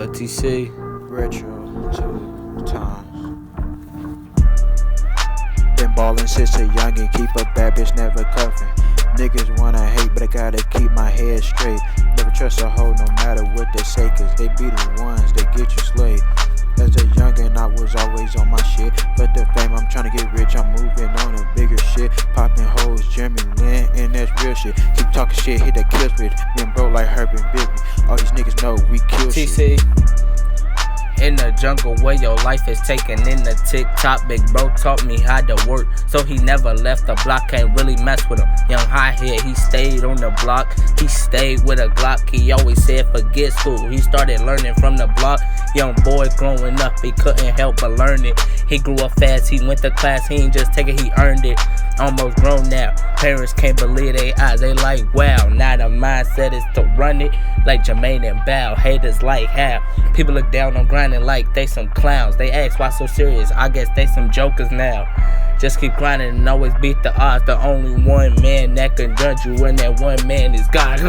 TC. Retro 2 times. Been ballin' since a youngin', keep a bad bitch, never cuffin'. Niggas wanna hate, but I gotta keep my head straight. Never trust a hoe no matter what they say, cause they be the ones that get you slayed. As a youngin', I was always on my shit. But the fame, I'm tryna get rich, I'm moving on to bigger shit. Poppin' hoes, Jeremy Lin, and that's real shit. Keep talking shit, hit that kill switch. Been broke like Herb and Biggie. All these niggas know we kill shit. TC. In the jungle where your life is taken in the TikTok. Big bro taught me how to work, so he never left the block. Can't really mess with him. Young high head, he stayed on the block. He stayed with a Glock. He always said forget school. He started learning from the block. Young boy growing up, he couldn't help but learn it. He grew up fast, he went to class, he ain't just take it, he earned it. Almost grown now, parents can't believe their eyes. They like wow, now the mindset is to run it like Jermaine and Bow. Haters like how people look down on grinding like they some clowns. They ask why so serious, I guess they some jokers now. Just keep grinding and always beat the odds. The only one man that can judge you, and that one man is God.